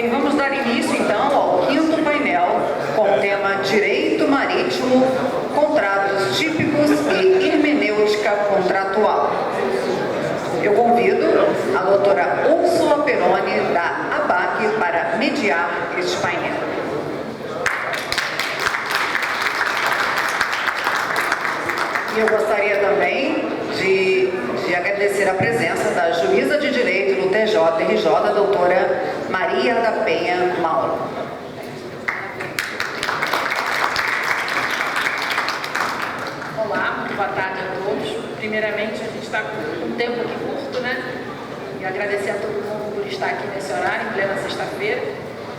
Bem, vamos dar início então ao quinto painel com o tema Direito Marítimo, Contratos Típicos e Hermenêutica Contratual. Eu convido a doutora Úrsula Peroni, da ABAC, para mediar este painel. E eu gostaria também de agradecer a presença da juíza de direito do TJ-RJ, a doutora Maria da Penha Mauro. Olá, muito boa tarde a todos. Primeiramente, a gente está com um tempo aqui curto, né? E agradecer a todo mundo por estar aqui nesse horário, em plena sexta-feira.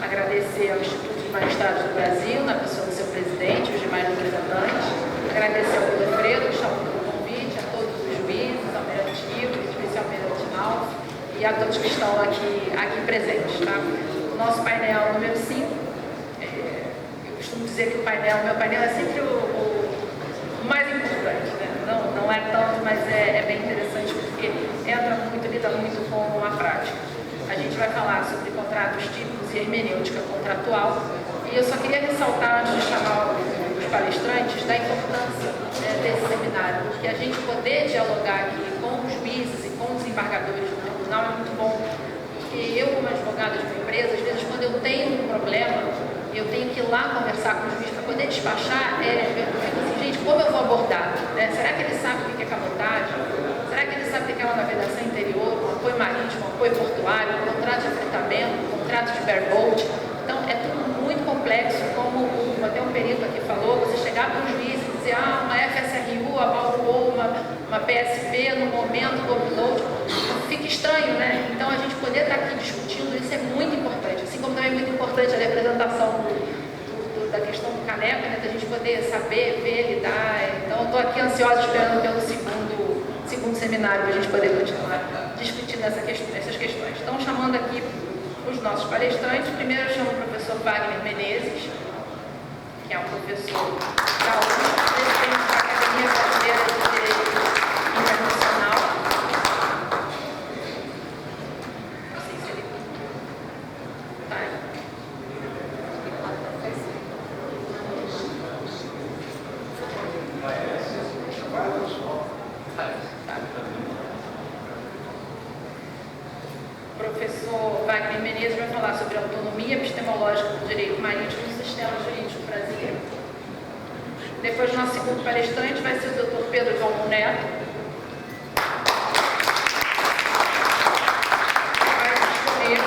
Agradecer ao Instituto de Magistrados do Brasil, na pessoa do seu presidente e os demais representantes. Agradecer ao Godofredo, que chamou pelo convite, a todos os juízes, ao Almirante Ivo, vice-almirante Nalf, e a todos que estão aqui presentes, tá? O nosso painel número 5, eu costumo dizer que o meu painel é sempre o mais importante, né? Não é tanto, mas é bem interessante porque lida muito com a prática. A gente vai falar sobre contratos típicos e hermenêutica contratual, e eu só queria ressaltar, antes de chamar os palestrantes, da importância desse seminário, porque a gente poder dialogar aqui com os juízes e com os embargadores do tribunal é muito bom, porque eu, como advogada de uma empresa, às vezes quando eu tenho um problema, eu tenho que ir lá conversar com o juiz para poder despachar, eu fico assim, gente, como eu vou abordar? Será que ele sabe o que é cabotagem? Será que ele sabe o que é uma navegação interior, um apoio marítimo, um apoio portuário, um contrato de fretamento, um contrato de bareboat? Então, é tudo muito complexo, como até um perito aqui falou, você chegar para um juiz e dizer, uma FSRU avaliou uma PSP no momento do upload, fica estranho, né? Então, a gente poder estar aqui discutindo isso é muito importante, assim como também é muito importante a representação da questão do caneco, né? Da gente poder saber, ver, lidar. Então, eu estou aqui ansiosa esperando pelo segundo seminário para a gente poder continuar discutindo essas questões. Então, chamando aqui os nossos palestrantes, primeiro eu chamo o professor Wagner Menezes, que é um professor da USP, presidente da Academia Brasileira de Direito Internacional. Não sei se ele está aí. O professor Wagner Menezes vai falar sobre a autonomia epistemológica do direito marítimo no sistema jurídico brasileiro. Depois, nosso segundo palestrante vai ser o Dr. Pedro João Neto. Vai discorrer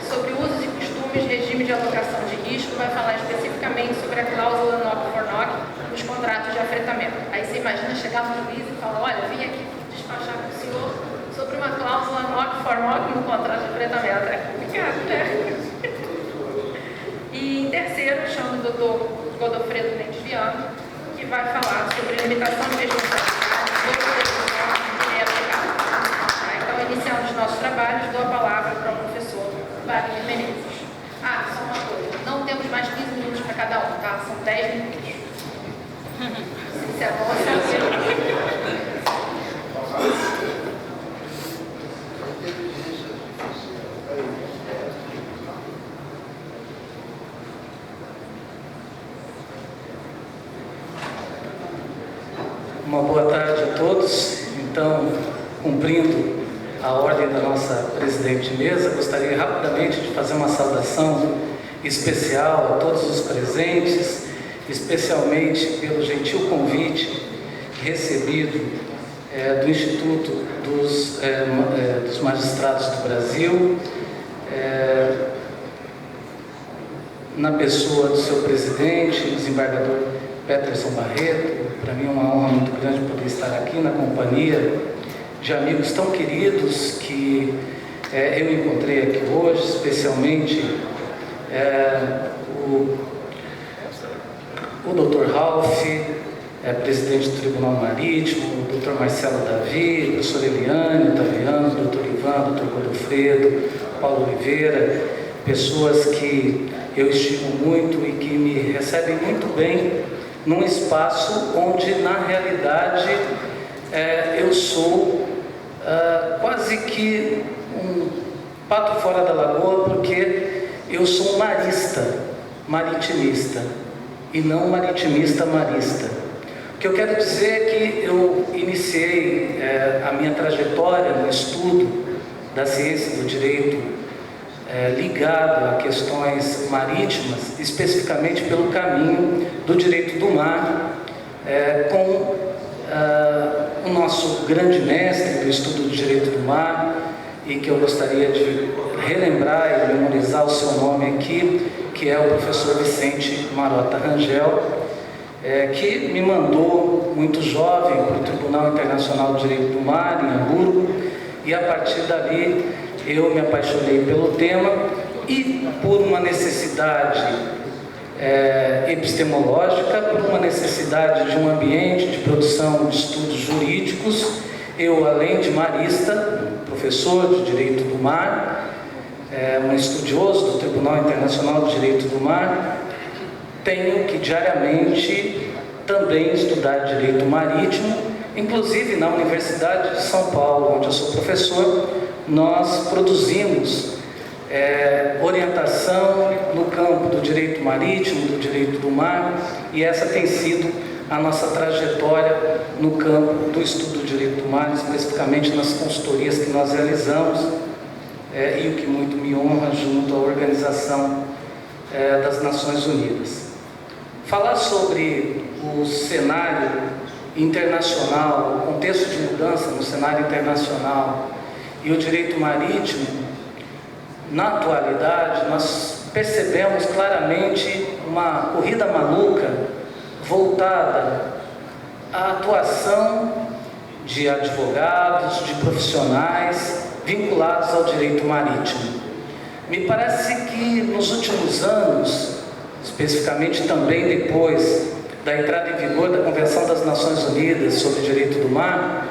sobre usos e costumes, regime de alocação de risco, vai falar especificamente sobre a cláusula knock for knock nos contratos de afretamento. Aí você imagina chegar no juiz e falar, olha, eu vim aqui despachar com o senhor sobre uma cláusula knock for knock no contrato de afretamento. É complicado, né? E em terceiro, chamo o Dr. Godofredo Mendes Viana, que vai falar sobre limitação de responsabilidade sobre decisão direta e aplicada. Então, iniciando os nossos trabalhos, dou a palavra para o professor Wagner Menezes. Só uma coisa, não temos mais 15 minutos para cada um, tá? São 10 minutos. Se é bom, se é assim. Uma boa tarde a todos. Então, cumprindo a ordem da nossa presidente de mesa, gostaria rapidamente de fazer uma saudação especial a todos os presentes, especialmente pelo gentil convite recebido do Instituto dos Magistrados do Brasil, na pessoa do seu presidente, o desembargador Peterson Barreto. Para mim é uma honra muito grande poder estar aqui na companhia de amigos tão queridos que eu encontrei aqui hoje, especialmente o Dr. Ralph, presidente do Tribunal Marítimo, o Dr. Marcelo Davi, a professora Eliane Otaviano, o Dr. Ivan, o Dr. Godofredo, Paulo Oliveira, pessoas que eu estimo muito e que me recebem muito bem num espaço onde, na realidade, eu sou quase que um pato fora da lagoa, porque eu sou um marista, maritimista, e não maritimista marista. O que eu quero dizer é que eu iniciei a minha trajetória no estudo da ciência do direito ligado a questões marítimas, especificamente pelo caminho do direito do mar, com o nosso grande mestre do estudo do direito do mar, e que eu gostaria de relembrar e memorizar o seu nome aqui, que é o professor Vicente Marota Rangel, que me mandou muito jovem para o Tribunal Internacional de Direito do Mar, em Hamburgo, e a partir dali eu me apaixonei pelo tema e por uma necessidade epistemológica, por uma necessidade de um ambiente de produção de estudos jurídicos, eu, além de marista, professor de Direito do Mar, um estudioso do Tribunal Internacional de Direito do Mar, tenho que diariamente também estudar Direito Marítimo, inclusive na Universidade de São Paulo, onde eu sou professor, nós produzimos orientação no campo do direito marítimo, do direito do mar, e essa tem sido a nossa trajetória no campo do estudo do direito do mar, especificamente nas consultorias que nós realizamos, e o que muito me honra junto à Organização das Nações Unidas. Falar sobre o cenário internacional, o contexto de mudança no cenário internacional e o direito marítimo, na atualidade, nós percebemos claramente uma corrida maluca voltada à atuação de advogados, de profissionais vinculados ao direito marítimo. Me parece que nos últimos anos, especificamente também depois da entrada em vigor da Convenção das Nações Unidas sobre o Direito do Mar,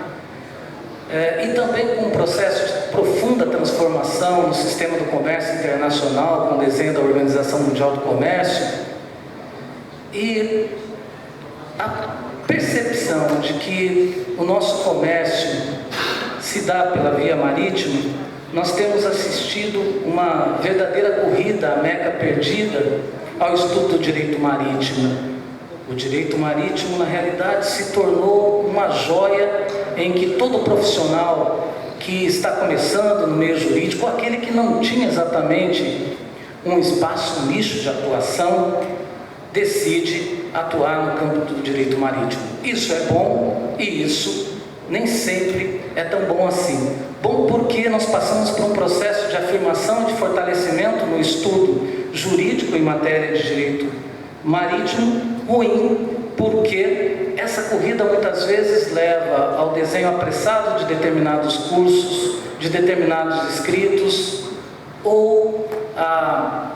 e também com um processo de profunda transformação no sistema do comércio internacional, com o desenho da Organização Mundial do Comércio, e a percepção de que o nosso comércio se dá pela via marítima, nós temos assistido uma verdadeira corrida à Meca perdida ao estudo do direito marítimo. O direito marítimo, na realidade, se tornou uma joia em que todo profissional que está começando no meio jurídico, aquele que não tinha exatamente um espaço, um nicho de atuação, decide atuar no campo do direito marítimo. Isso é bom e isso nem sempre é tão bom assim. Bom porque nós passamos por um processo de afirmação e de fortalecimento no estudo jurídico em matéria de direito marítimo. Ruim porque essa corrida muitas vezes leva ao desenho apressado de determinados cursos, de determinados escritos, ou a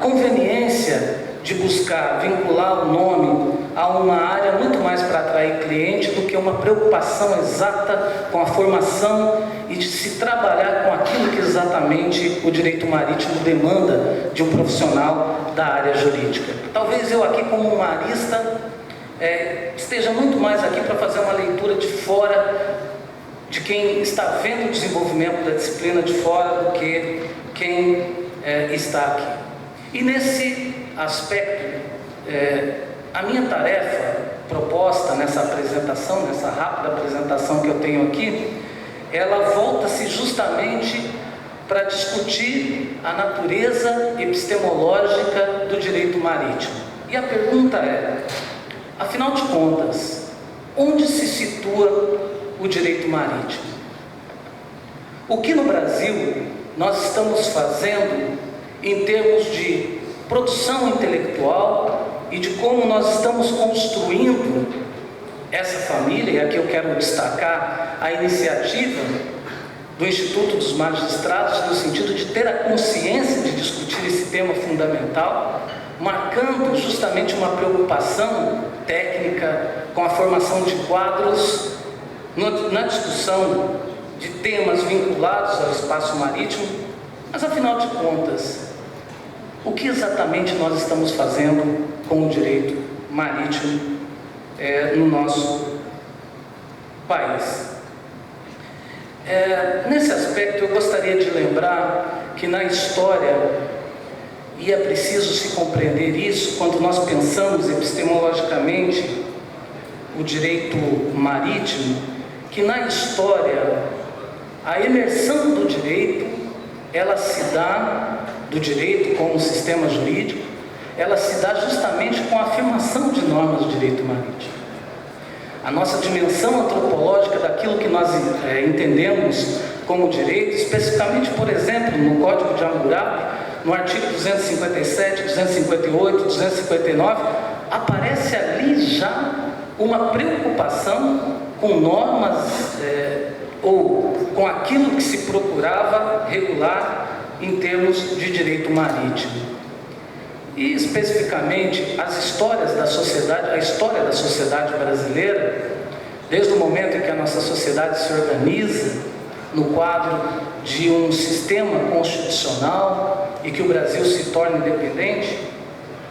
conveniência de buscar vincular o nome a uma área muito mais para atrair cliente do que uma preocupação exata com a formação e de se trabalhar com aquilo que exatamente o direito marítimo demanda de um profissional da área jurídica. Talvez eu aqui como marista esteja muito mais aqui para fazer uma leitura de fora, de quem está vendo o desenvolvimento da disciplina de fora, do que quem está aqui. E nesse aspecto, a minha tarefa proposta nessa apresentação, nessa rápida apresentação que eu tenho aqui, ela volta-se justamente para discutir a natureza epistemológica do direito marítimo. E a pergunta é, afinal de contas, onde se situa o direito marítimo? O que no Brasil nós estamos fazendo em termos de produção intelectual e de como nós estamos construindo essa família, e aqui eu quero destacar a iniciativa do Instituto dos Magistrados, no sentido de ter a consciência de discutir esse tema fundamental, marcando justamente uma preocupação técnica com a formação de quadros na discussão de temas vinculados ao espaço marítimo. Mas afinal de contas, o que exatamente nós estamos fazendo com o direito marítimo no nosso país? Nesse aspecto, eu gostaria de lembrar que na história, e é preciso se compreender isso quando nós pensamos epistemologicamente o direito marítimo, que na história a emersão do direito, ela se dá, do direito como sistema jurídico, ela se dá justamente com a afirmação de normas do direito marítimo. A nossa dimensão antropológica daquilo que nós entendemos como direito, especificamente, por exemplo, no Código de Hammurabi, no artigo 257, 258, 259, aparece ali já uma preocupação com normas ou com aquilo que se procurava regular em termos de direito marítimo. E especificamente as histórias da sociedade, a história da sociedade brasileira, desde o momento em que a nossa sociedade se organiza no quadro de um sistema constitucional e que o Brasil se torna independente,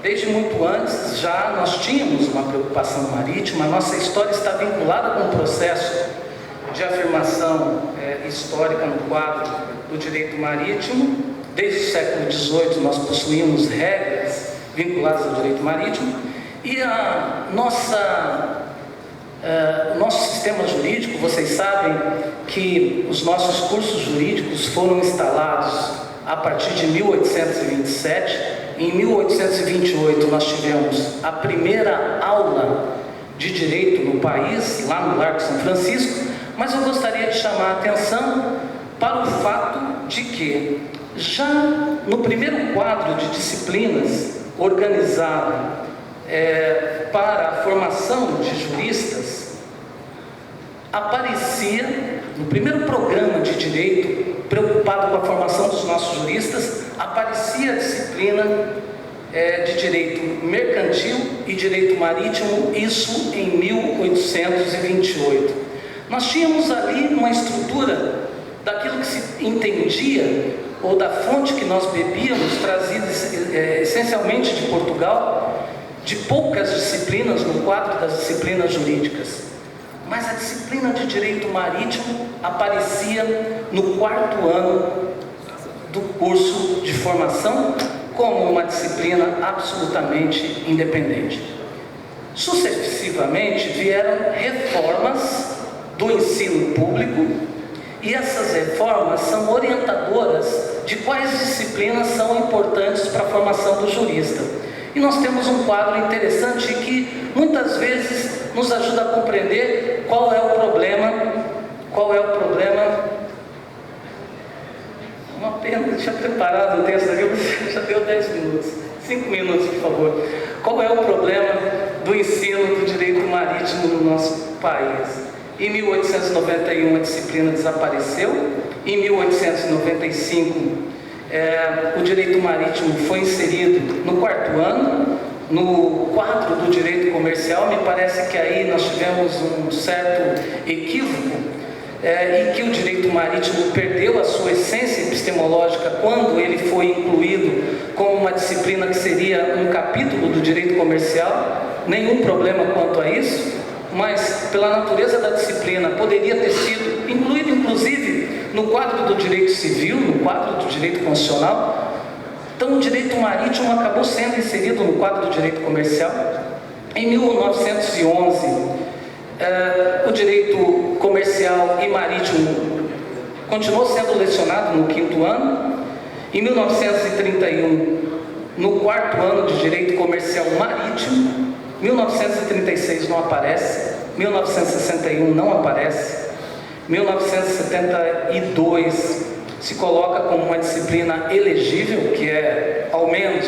desde muito antes já nós tínhamos uma preocupação marítima. A nossa história está vinculada com o processo de afirmação histórica no quadro do direito marítimo. Desde o século XVIII nós possuímos regras vinculadas ao direito marítimo e o nosso sistema jurídico, vocês sabem que os nossos cursos jurídicos foram instalados a partir de 1827. Em 1828 nós tivemos a primeira aula de direito no país, lá no Largo São Francisco, mas eu gostaria de chamar a atenção para o fato de que já no primeiro quadro de disciplinas organizado para a formação de juristas, aparecia, no primeiro programa de direito preocupado com a formação dos nossos juristas, aparecia a disciplina de direito mercantil e direito marítimo, isso em 1828. Nós tínhamos ali uma estrutura daquilo que se entendia, ou da fonte que nós bebíamos, trazida essencialmente de Portugal, de poucas disciplinas no quadro das disciplinas jurídicas. Mas a disciplina de direito marítimo aparecia no 4º ano do curso de formação como uma disciplina absolutamente independente. Sucessivamente vieram reformas do ensino público, e essas reformas são orientadoras de quais disciplinas são importantes para a formação do jurista. E nós temos um quadro interessante que muitas vezes nos ajuda a compreender qual é o problema. Uma pena, eu tinha preparado o texto aqui, mas já deu 10 minutos. 5 minutos, por favor. Qual é o problema do ensino do direito marítimo no nosso país? Em 1891 a disciplina desapareceu. Em 1895 o direito marítimo foi inserido no 4º ano, no quadro do direito comercial. Me parece que aí nós tivemos um certo equívoco, e que o direito marítimo perdeu a sua essência epistemológica quando ele foi incluído como uma disciplina que seria um capítulo do direito comercial. Nenhum problema quanto a isso, mas pela natureza da disciplina poderia ter sido incluído inclusive no quadro do direito civil, no quadro do direito constitucional. Então o direito marítimo acabou sendo inserido no quadro do direito comercial. Em 1911 o direito comercial e marítimo continuou sendo lecionado no 5º ano. Em 1931 no 4º ano de direito comercial marítimo. 1936 não aparece, 1961 não aparece, 1972 se coloca como uma disciplina elegível, que é, ao menos,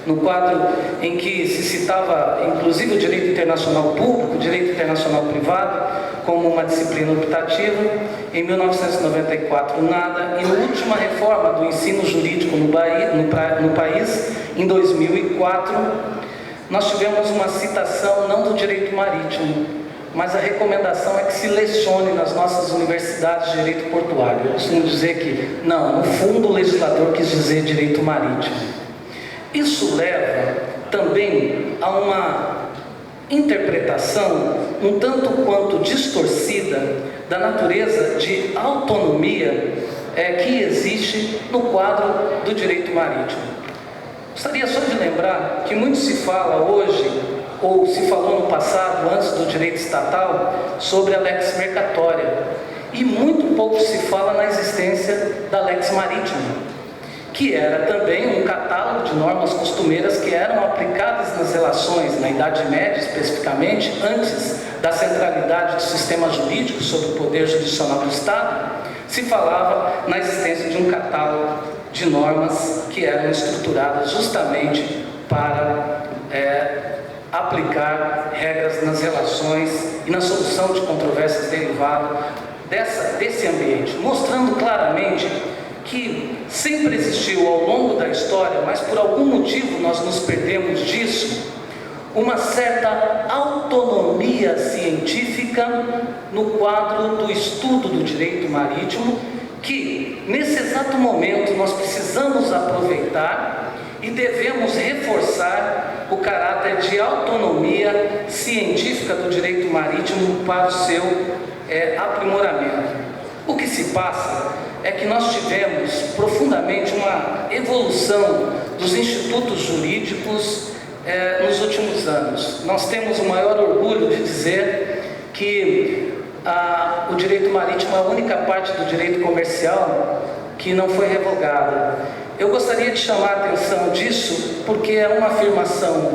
no quadro em que se citava, inclusive, o direito internacional público, o direito internacional privado, como uma disciplina optativa. Em 1994, nada. E na última reforma do ensino jurídico no país, em 2004, nós tivemos uma citação não do direito marítimo, mas a recomendação é que se lecione nas nossas universidades de direito portuário. Eu costumo dizer que, não, no fundo o legislador quis dizer direito marítimo. Isso leva também a uma interpretação um tanto quanto distorcida da natureza de autonomia que existe no quadro do direito marítimo. Gostaria só de lembrar que muito se fala hoje, ou se falou no passado, antes do direito estatal, sobre a lex mercatória, e muito pouco se fala na existência da lex marítima, que era também um catálogo de normas costumeiras que eram aplicadas nas relações, na Idade Média especificamente, antes da centralidade do sistema jurídico sobre o poder jurisdicional do Estado, se falava na existência de um catálogo de normas que eram estruturadas justamente para aplicar regras nas relações e na solução de controvérsias derivadas desse ambiente, mostrando claramente que sempre existiu ao longo da história, mas por algum motivo nós nos perdemos disso, uma certa autonomia científica no quadro do estudo do direito marítimo, que nesse exato momento nós precisamos aproveitar e devemos reforçar o caráter de autonomia científica do direito marítimo para o seu aprimoramento. O que se passa é que nós tivemos profundamente uma evolução dos institutos jurídicos nos últimos anos. Nós temos o maior orgulho de dizer que o direito marítimo é a única parte do direito comercial que não foi revogada. Eu gostaria de chamar a atenção disso porque é uma afirmação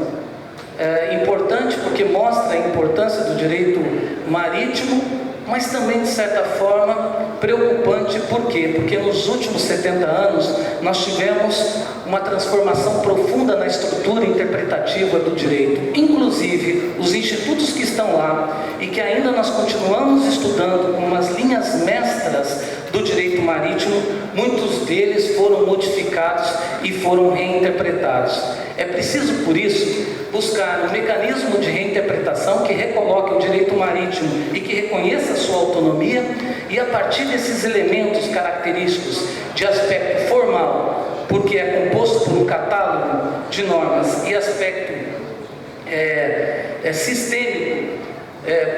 importante, porque mostra a importância do direito marítimo, mas também, de certa forma, preocupante. Por quê? Porque nos últimos 70 anos nós tivemos uma transformação profunda na estrutura interpretativa do direito. Inclusive, os institutos que estão lá e que ainda nós continuamos estudando com umas linhas mestras do direito marítimo, muitos deles foram modificados e foram reinterpretados. É preciso, por isso, buscar um mecanismo de reinterpretação que recoloque o direito marítimo e que reconheça a sua autonomia, e a partir desses elementos característicos de aspecto formal, porque é composto por um catálogo de normas, e aspecto sistêmico,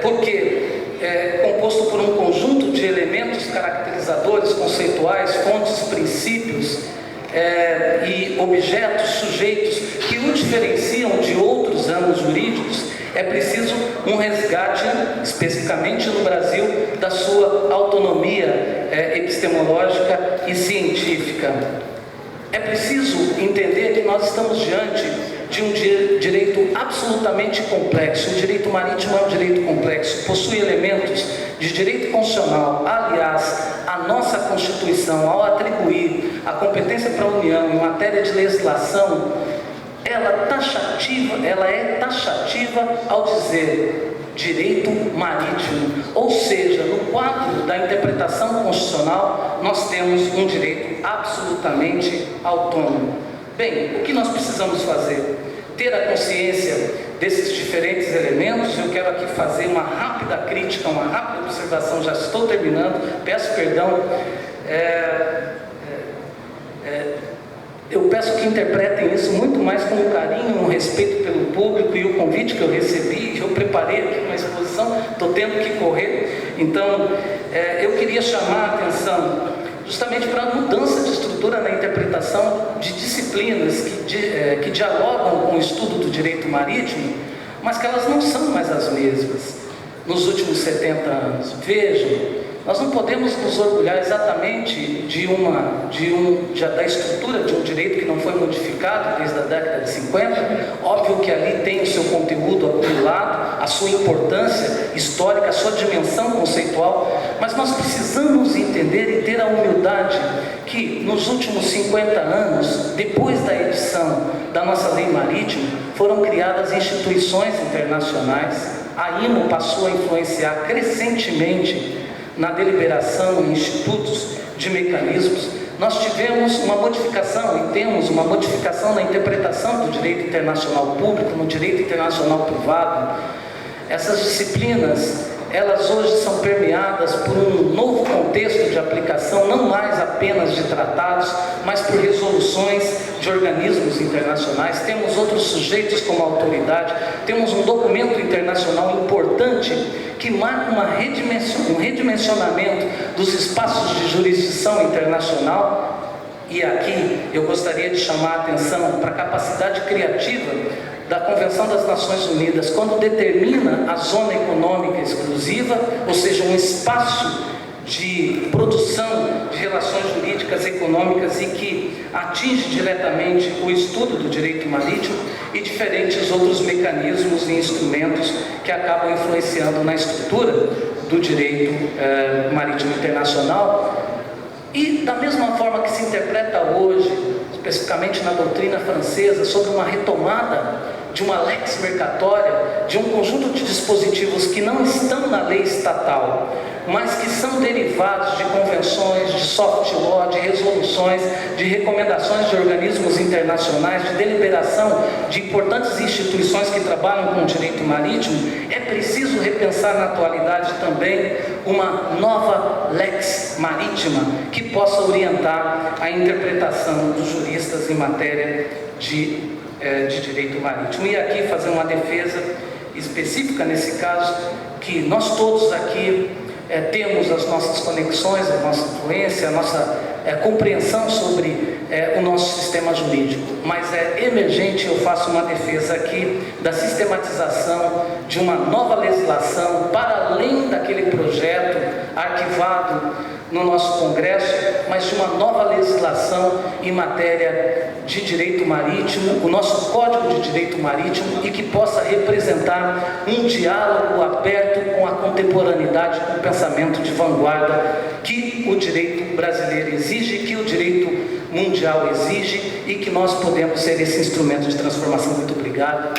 porque é composto por um conjunto de elementos caracterizadores, conceituais, fontes, princípios e objetos, sujeitos que o diferenciam de outros ramos jurídicos, é preciso um resgate, especificamente no Brasil, da sua autonomia epistemológica e científica. É preciso entender que nós estamos diante de um direito absolutamente complexo. O direito marítimo é um direito complexo, possui elementos de direito constitucional. Aliás, a nossa Constituição, ao atribuir a competência para a União em matéria de legislação, ela é taxativa ao dizer direito marítimo, ou seja, no quadro da interpretação constitucional, nós temos um direito absolutamente autônomo. Bem, o que nós precisamos fazer? Ter a consciência desses diferentes elementos. Eu quero aqui fazer uma rápida crítica, uma rápida observação, já estou terminando, peço perdão. Eu peço que interpretem isso muito mais com um carinho, um respeito pelo público e o convite que eu recebi. Eu preparei aqui uma exposição, estou tendo que correr. Então, eu queria chamar a atenção justamente para a mudança de estrutura na interpretação de disciplinas que dialogam com o estudo do direito marítimo, mas que elas não são mais as mesmas nos últimos 70 anos. Vejam, nós não podemos nos orgulhar exatamente da estrutura de um direito que não foi modificado desde a década de 50. Óbvio que ali tem o seu conteúdo acumulado, a sua importância histórica, a sua dimensão conceitual, mas nós precisamos entender e ter a humildade que nos últimos 50 anos, depois da edição da nossa lei marítima, foram criadas instituições internacionais. A IMO passou a influenciar crescentemente na deliberação em institutos de mecanismos. Nós tivemos uma modificação e temos uma modificação na interpretação do direito internacional público, no direito internacional privado. Essas disciplinas, elas hoje são permeadas por um novo contexto de aplicação, não mais apenas de tratados, mas por resoluções de organismos internacionais. Temos outros sujeitos como autoridade, temos um documento internacional importante que marca um redimensionamento dos espaços de jurisdição internacional. E aqui eu gostaria de chamar a atenção para a capacidade criativa da Convenção das Nações Unidas, quando determina a zona econômica exclusiva, ou seja, um espaço de produção de relações jurídicas econômicas e que atinge diretamente o estudo do direito marítimo e diferentes outros mecanismos e instrumentos que acabam influenciando na estrutura do direito marítimo internacional. E da mesma forma que se interpreta hoje, especificamente na doutrina francesa, sobre uma retomada de uma lex mercatória, de um conjunto de dispositivos que não estão na lei estatal, mas que são derivados de convenções, de soft law, de resoluções, de recomendações de organismos internacionais, de deliberação de importantes instituições que trabalham com o direito marítimo. É preciso repensar na atualidade também uma nova lex marítima que possa orientar a interpretação dos juristas em matéria de direito marítimo. E aqui fazer uma defesa específica nesse caso, que nós todos aqui temos as nossas conexões, a nossa influência, a nossa compreensão sobre o nosso sistema jurídico, mas é emergente, eu faço uma defesa aqui da sistematização de uma nova legislação para além daquele projeto arquivado no nosso Congresso, mas de uma nova legislação em matéria de direito marítimo, o nosso Código de Direito Marítimo, e que possa representar um diálogo aberto com a contemporaneidade, com o pensamento de vanguarda que o direito brasileiro exige, que o direito mundial exige, e que nós podemos ser esse instrumento de transformação. Muito obrigado.